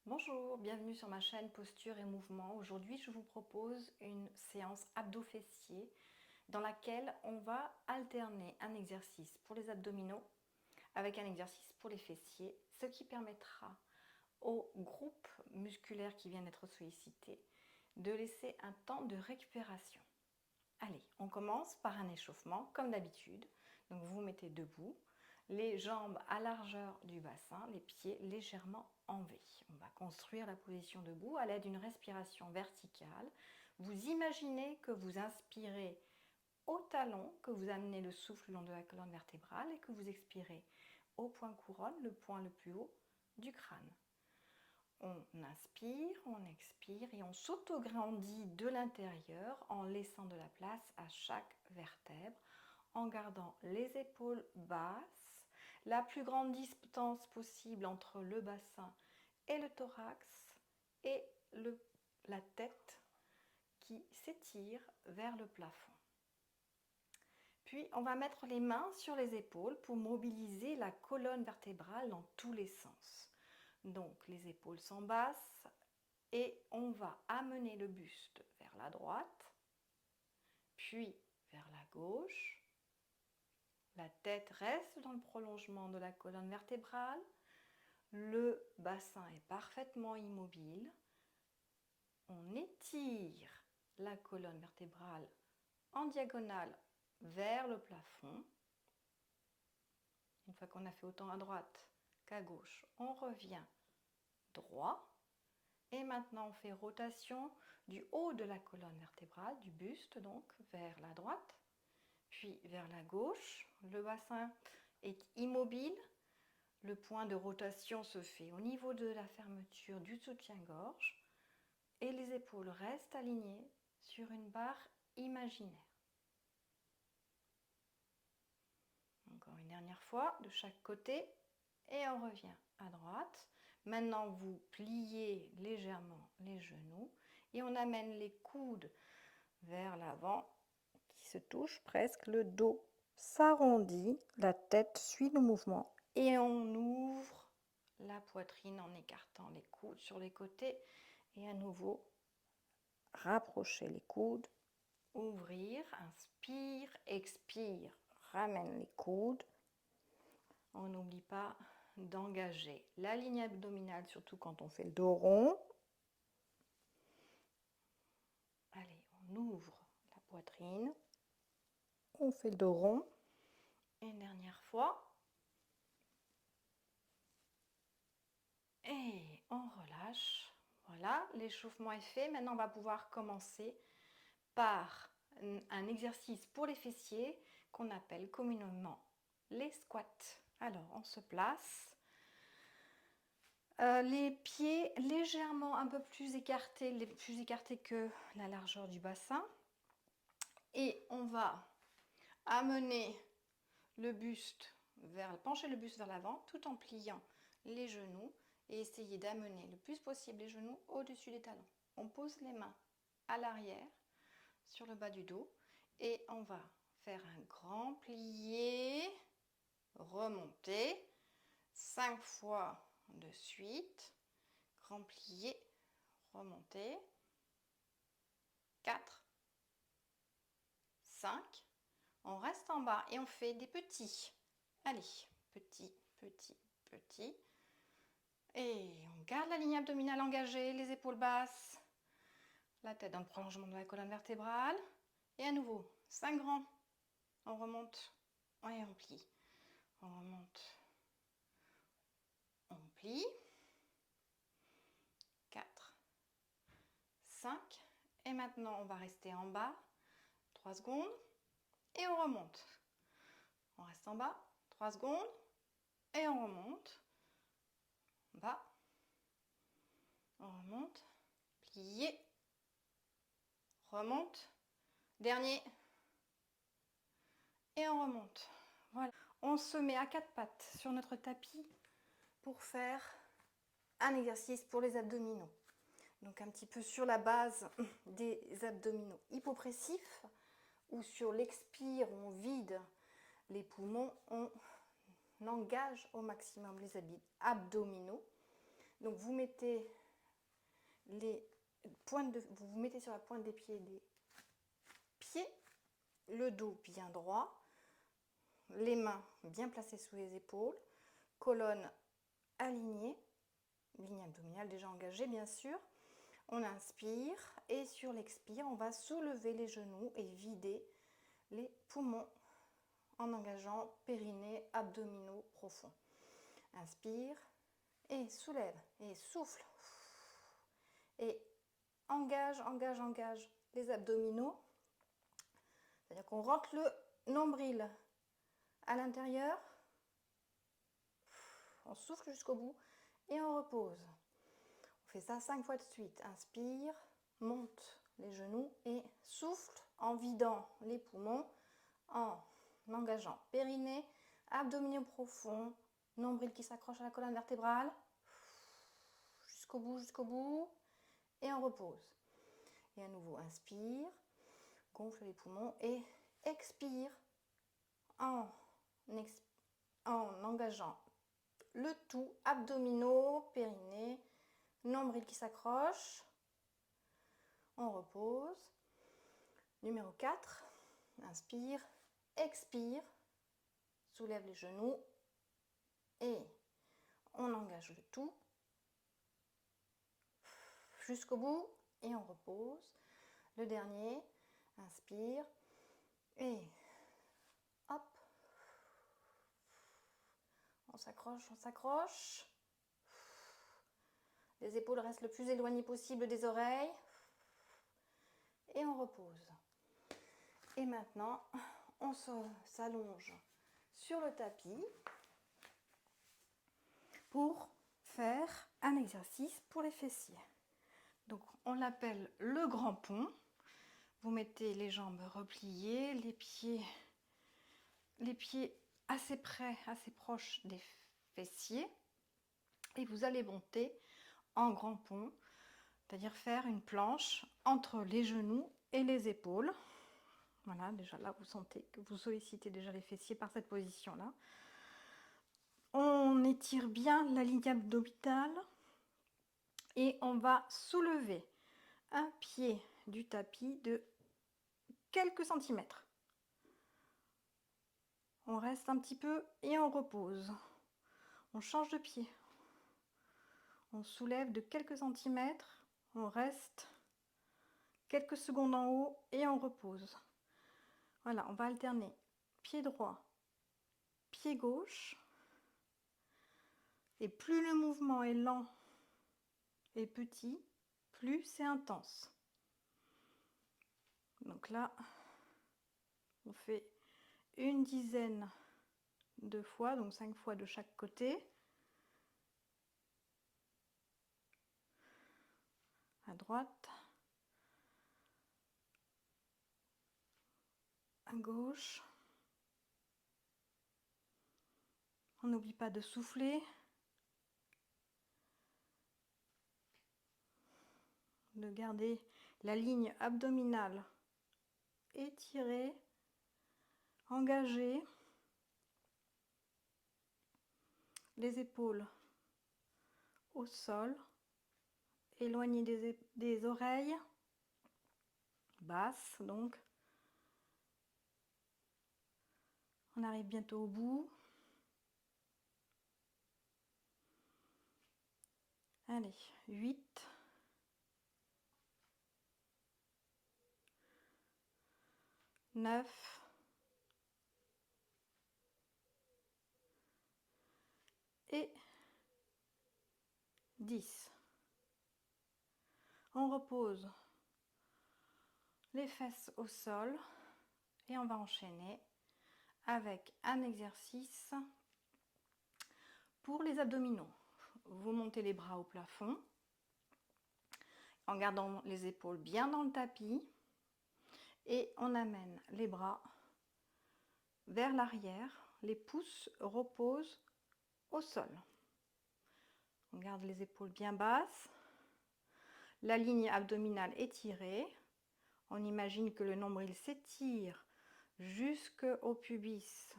Bonjour, bienvenue sur ma chaîne Posture et Mouvement. Aujourd'hui, je vous propose une séance abdos-fessiers dans laquelle on va alterner un exercice pour les abdominaux avec un exercice pour les fessiers, ce qui permettra au groupe musculaire qui vient d'être sollicité de laisser un temps de récupération. Allez, on commence par un échauffement comme d'habitude. Donc vous vous mettez debout, les jambes à largeur du bassin, les pieds légèrement en V. On va construire la position debout à l'aide d'une respiration verticale. Vous imaginez que vous inspirez au talon, que vous amenez le souffle le long de la colonne vertébrale et que vous expirez au point couronne, le point le plus haut du crâne. On inspire, on expire et on s'autograndit de l'intérieur en laissant de la place à chaque vertèbre, en gardant les épaules basses, la plus grande distance possible entre le bassin et le thorax et la tête qui s'étire vers le plafond. Puis on va mettre les mains sur les épaules pour mobiliser la colonne vertébrale dans tous les sens. Donc les épaules sont basses et on va amener le buste vers la droite, puis vers la gauche. La tête reste dans le prolongement de la colonne vertébrale. Le bassin est parfaitement immobile. On étire la colonne vertébrale en diagonale vers le plafond. Une fois qu'on a fait autant à droite qu'à gauche, on revient droit. Et maintenant, on fait rotation du haut de la colonne vertébrale, du buste donc, vers la droite, puis vers la gauche. Le bassin est immobile. Le point de rotation se fait au niveau de la fermeture du soutien-gorge et les épaules restent alignées sur une barre imaginaire. Encore une dernière fois, de chaque côté, et on revient à droite. Maintenant, vous pliez légèrement les genoux et on amène les coudes vers l'avant qui se touchent presque. Le dos s'arrondit, la tête suit le mouvement et on ouvre la poitrine en écartant les coudes sur les côtés et à nouveau rapprocher les coudes, ouvrir, inspire, expire, ramène les coudes. On n'oublie pas d'engager la ligne abdominale, surtout quand on fait le dos rond. Allez, on ouvre la poitrine. On fait le dos rond. Une dernière fois. Et on relâche. Voilà, l'échauffement est fait. Maintenant, on va pouvoir commencer par un exercice pour les fessiers qu'on appelle communément les squats. Alors, on se place. Les pieds légèrement un peu plus écartés que la largeur du bassin. Et on va amener le buste pencher le buste vers l'avant tout en pliant les genoux et essayer d'amener le plus possible les genoux au-dessus des talons. On pose les mains à l'arrière sur le bas du dos et on va faire un grand plié, remonter 5 fois de suite, grand plié, remonter, 4, 5, on reste en bas et on fait des petits. Allez, petit, petit, petit. Et on garde la ligne abdominale engagée, les épaules basses, la tête dans le prolongement de la colonne vertébrale. Et à nouveau, 5 grands. On remonte et on plie. On remonte, on plie. 4, 5. Et maintenant, on va rester en bas 3 secondes et on remonte. On reste en bas 3 secondes et on remonte. Bas, on remonte, plié, remonte, dernier et on remonte. Voilà, on se met à 4 pattes sur notre tapis pour faire un exercice pour les abdominaux. Donc un petit peu sur la base des abdominaux hypopressifs ou sur l'expire, on vide les poumons, on engage au maximum les abdominaux. Donc vous mettez vous vous mettez sur la pointe des pieds, le dos bien droit, les mains bien placées sous les épaules, colonne alignée, ligne abdominale déjà engagée bien sûr. On inspire et sur l'expire, on va soulever les genoux et vider les poumons en engageant périnée, abdominaux profonds. Inspire et soulève et souffle et engage les abdominaux. C'est-à-dire qu'on rentre le nombril à l'intérieur, on souffle jusqu'au bout et on repose. On fait ça 5 fois de suite. Inspire, monte les genoux et souffle en vidant les poumons, en engageant périnée, abdominaux profonds, nombril qui s'accroche à la colonne vertébrale, jusqu'au bout, et on repose. Et à nouveau, inspire, gonfle les poumons et expire en engageant le tout, abdominaux, périnée, nombril qui s'accroche. On repose. Numéro 4, inspire, expire, soulève les genoux et on engage le tout jusqu'au bout et on repose. Le dernier, inspire et hop, on s'accroche. Les épaules restent le plus éloignées possible des oreilles et on repose. Et maintenant, on s'allonge sur le tapis pour faire un exercice pour les fessiers. Donc, on l'appelle le grand pont. Vous mettez les jambes repliées, les pieds assez près, assez proches des fessiers. Et vous allez monter en grand pont, c'est-à-dire faire une planche entre les genoux et les épaules. Voilà, déjà là, vous sentez que vous sollicitez déjà les fessiers par cette position-là. On étire bien la ligne abdominale et on va soulever un pied du tapis de quelques centimètres. On reste un petit peu et on repose. On change de pied. On soulève de quelques centimètres. On reste quelques secondes en haut et on repose. Voilà, on va alterner pied droit, pied gauche. Et plus le mouvement est lent et petit, plus c'est intense. Donc là, on fait une dizaine de fois, donc 5 fois de chaque côté. À droite, à gauche. On n'oublie pas de souffler, de garder la ligne abdominale étirée, engagée, les épaules au sol, éloignées des oreilles, basses donc. On arrive bientôt au bout. Allez, 8. 9. Et 10. On repose les fesses au sol et on va enchaîner avec un exercice pour les abdominaux. Vous montez les bras au plafond en gardant les épaules bien dans le tapis et on amène les bras vers l'arrière. Les pouces reposent au sol. On garde les épaules bien basses. La ligne abdominale étirée. On imagine que le nombril s'étire jusqu'au pubis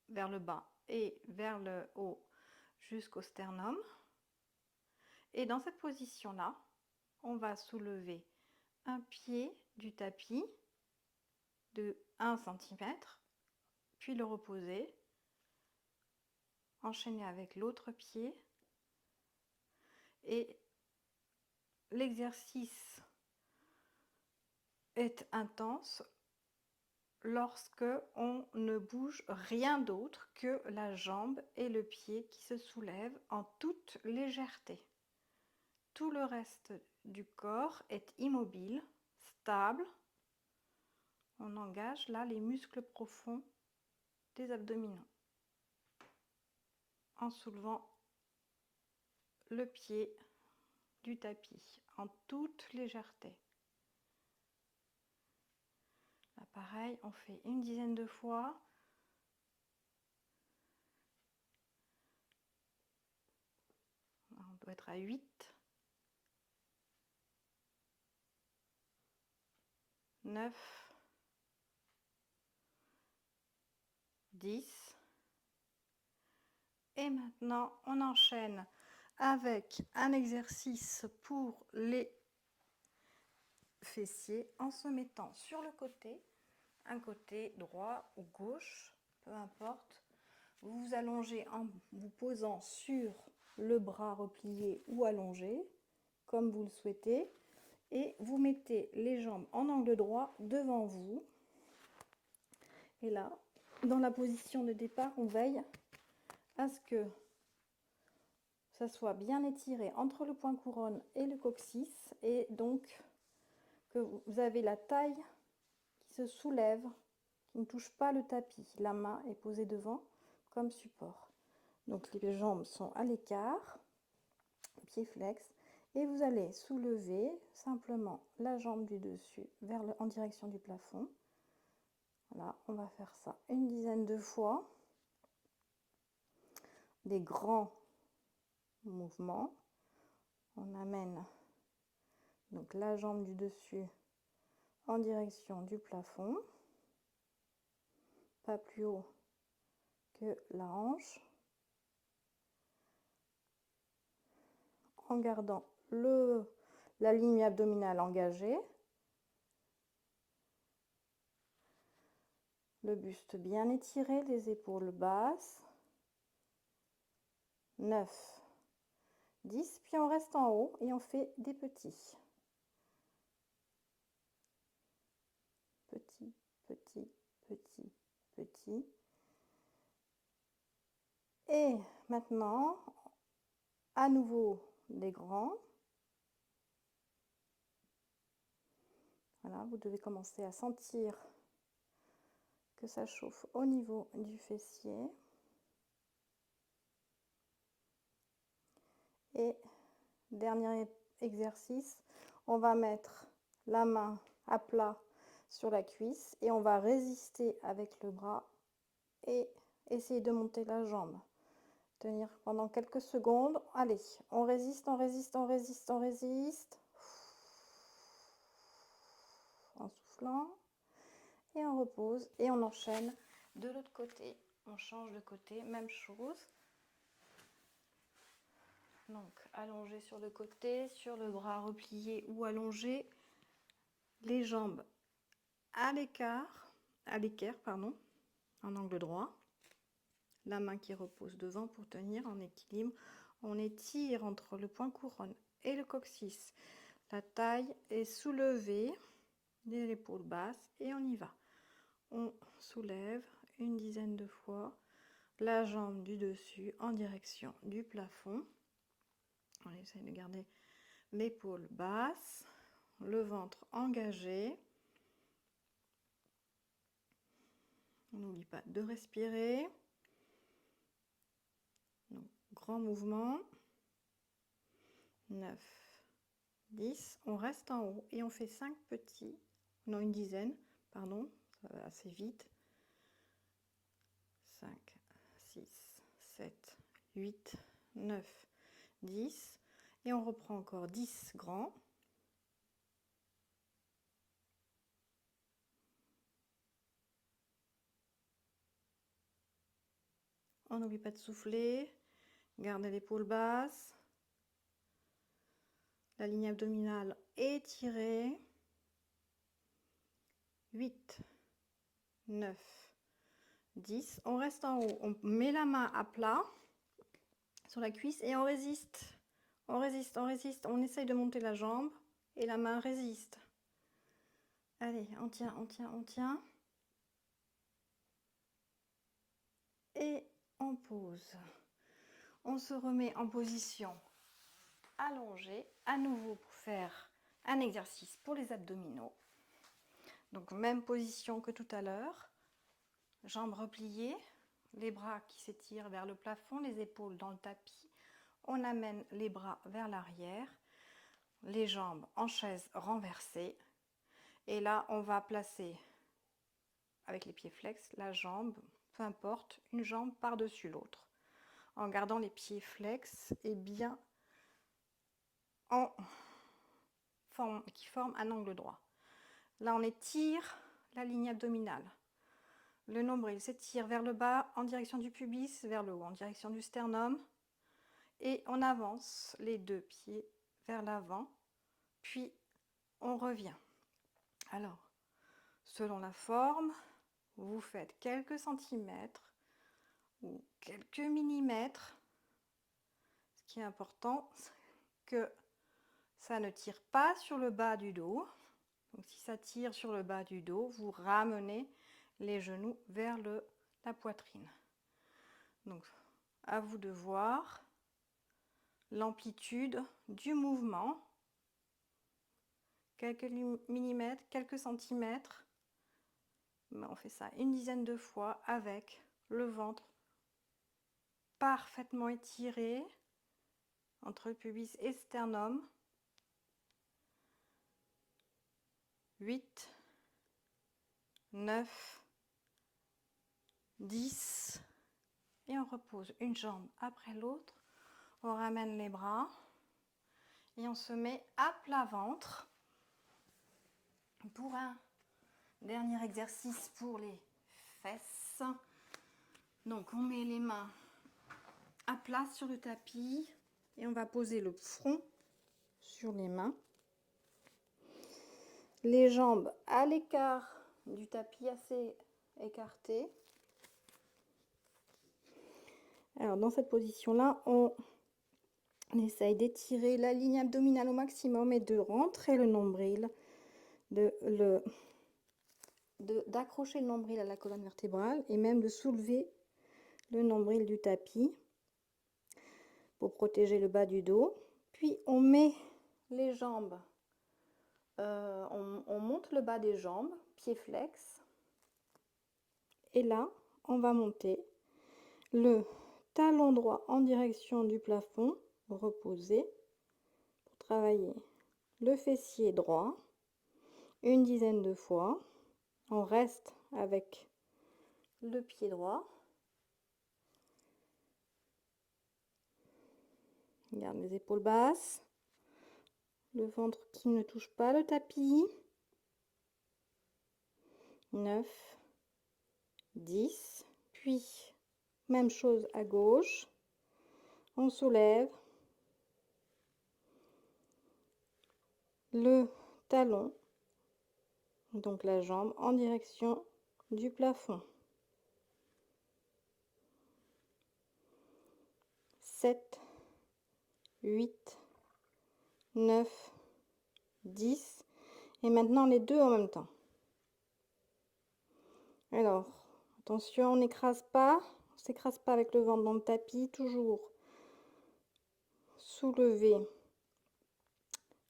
vers le bas et vers le haut jusqu'au sternum. Et dans cette position-là, on va soulever un pied du tapis de 1 cm, puis le reposer, enchaîner avec l'autre pied, et l'exercice est intense lorsque on ne bouge rien d'autre que la jambe et le pied qui se soulèvent en toute légèreté. Tout le reste du corps est immobile, stable. On engage là les muscles profonds des abdominaux en soulevant le pied du tapis en toute légèreté. Là, pareil, on fait une dizaine de fois. On doit être à 8, 9, 10. Et maintenant, on enchaîne avec un exercice pour les fessiers en se mettant sur le côté, un côté droit ou gauche, peu importe. Vous vous allongez en vous posant sur le bras replié ou allongé, comme vous le souhaitez, et vous mettez les jambes en angle droit devant vous. Et là, dans la position de départ, on veille à ce que ça soit bien étiré entre le point couronne et le coccyx, et donc que vous avez la taille qui se soulève, qui ne touche pas le tapis. La main est posée devant comme support. Donc les jambes sont à l'écart, pied flex, et vous allez soulever simplement la jambe du dessus en direction du plafond. Voilà, on va faire ça une dizaine de fois. Des grands mouvements. On amène donc la jambe du dessus en direction du plafond, pas plus haut que la hanche, en gardant la ligne abdominale engagée, le buste bien étiré, les épaules basses. 9, 10, puis on reste en haut et on fait des petits. Petit, petit, petit, petit. Et maintenant, à nouveau des grands. Voilà, vous devez commencer à sentir que ça chauffe au niveau du fessier. Et dernier exercice, on va mettre la main à plat sur la cuisse et on va résister avec le bras et essayer de monter la jambe. Tenir pendant quelques secondes. Allez, on résiste, on résiste, on résiste, on résiste. En soufflant. Et on repose et on enchaîne de l'autre côté. On change de côté, même chose. Donc, allongé sur le côté, sur le bras replié ou allongé. Les jambes à l'équerre, pardon, en angle droit. La main qui repose devant pour tenir en équilibre. On étire entre le point couronne et le coccyx. La taille est soulevée, les épaules basses et on y va. On soulève une dizaine de fois la jambe du dessus en direction du plafond. On essaie de garder l'épaule basse, le ventre engagé. On n'oublie pas de respirer. Donc, grand mouvement. 9, 10. On reste en haut et on fait 5 petits, non une dizaine, pardon, ça va assez vite. 5, 6, 7, 8, 9, 10. Et on reprend encore 10 grands. On n'oublie pas de souffler. Gardez l'épaule basse. La ligne abdominale étirée. 8, 9, 10. On reste en haut. On met la main à plat sur la cuisse et on résiste. On résiste, on résiste. On essaye de monter la jambe et la main résiste. Allez, on tient, on tient, on tient. Et on pose. On se remet en position allongée, à nouveau pour faire un exercice pour les abdominaux. Donc même position que tout à l'heure, jambes repliées, les bras qui s'étirent vers le plafond, les épaules dans le tapis. On amène les bras vers l'arrière, les jambes en chaise renversée. Et là, on va placer, avec les pieds flex, la jambe, peu importe, une jambe par-dessus l'autre, en gardant les pieds flex et bien qui forment un angle droit. Là, on étire la ligne abdominale. Le nombril s'étire vers le bas en direction du pubis, vers le haut en direction du sternum. Et on avance les deux pieds vers l'avant, puis on revient. Alors, selon la forme, vous faites quelques centimètres ou quelques millimètres. Ce qui est important, c'est que ça ne tire pas sur le bas du dos. Donc si ça tire sur le bas du dos, vous ramenez les genoux vers la poitrine. Donc à vous de voir l'amplitude du mouvement. Quelques millimètres, quelques centimètres. On fait ça une dizaine de fois avec le ventre parfaitement étiré entre le pubis et sternum. 8, 9, 10. Et on repose une jambe après l'autre. On ramène les bras et on se met à plat ventre pour un dernier exercice pour les fesses. Donc on met les mains à plat sur le tapis et on va poser le front sur les mains. Les jambes à l'écart du tapis, assez écartées. Alors dans cette position-là, on essaye d'étirer la ligne abdominale au maximum et de rentrer le nombril, d'accrocher le nombril à la colonne vertébrale et même de soulever le nombril du tapis pour protéger le bas du dos. Puis on met les jambes, on monte le bas des jambes, pieds flex. Et là, on va monter le talon droit en direction du plafond, reposé, pour travailler le fessier droit une dizaine de fois. On reste avec le pied droit. Garde les épaules basses. Le ventre qui ne touche pas le tapis. 9, 10. Puis, même chose à gauche. On soulève le talon, donc la jambe, en direction du plafond. 7, 8, 9, 10. Et maintenant les deux en même temps. Alors, attention, on n'écrase pas, on ne s'écrase pas avec le ventre dans le tapis, toujours soulever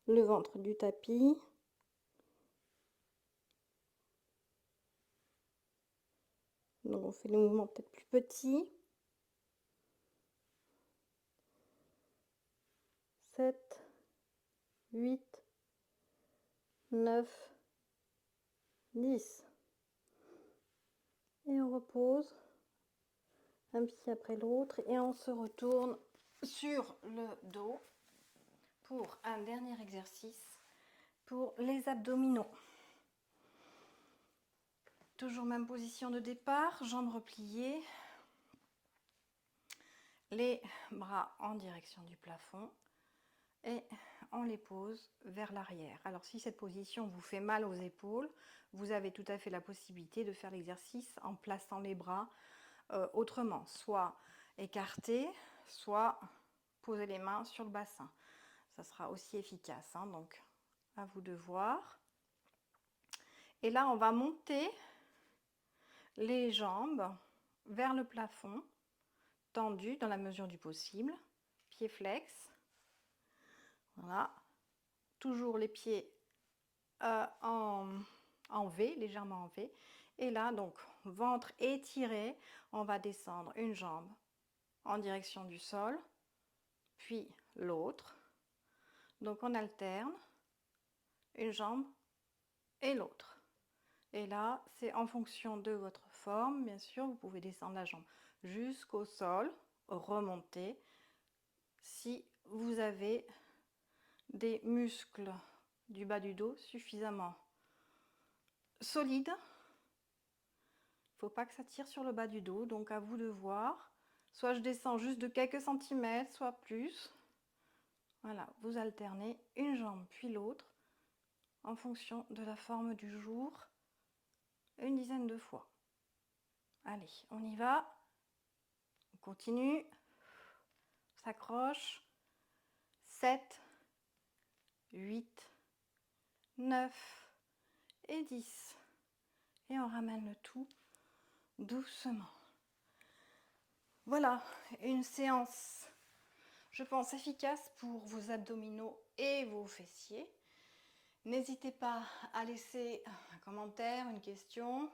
le ventre du tapis. Donc on fait le mouvement peut-être plus petit. 7, 8, 9, 10. Et on repose un pied après l'autre et on se retourne sur le dos pour un dernier exercice pour les abdominaux. Toujours même position de départ, jambes repliées. les bras en direction du plafond et on les pose vers l'arrière. Alors si cette position vous fait mal aux épaules, vous avez tout à fait la possibilité de faire l'exercice en plaçant les bras autrement, soit écartés, soit poser les mains sur le bassin. Ça sera aussi efficace, hein, donc à vous de voir. Et là, on va monter les jambes vers le plafond, tendues dans la mesure du possible, pieds flex. Voilà, toujours les pieds en V, légèrement en V. Et là, donc, ventre étiré, on va descendre une jambe en direction du sol, puis l'autre. Donc, on alterne une jambe et l'autre. Et là, c'est en fonction de votre forme, bien sûr, vous pouvez descendre la jambe jusqu'au sol, remonter. Si vous avez des muscles du bas du dos suffisamment solides, il ne faut pas que ça tire sur le bas du dos, donc à vous de voir. Soit je descends juste de quelques centimètres, soit plus. Voilà, vous alternez une jambe puis l'autre en fonction de la forme du jour, une dizaine de fois. Allez, on y va. On continue. On s'accroche. 7, 8, 9 et 10. Et on ramène le tout doucement. Voilà, une séance, je pense, efficace pour vos abdominaux et vos fessiers. N'hésitez pas à laisser un commentaire, une question,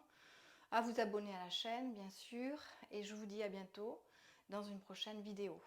à vous abonner à la chaîne, bien sûr. Et je vous dis à bientôt dans une prochaine vidéo.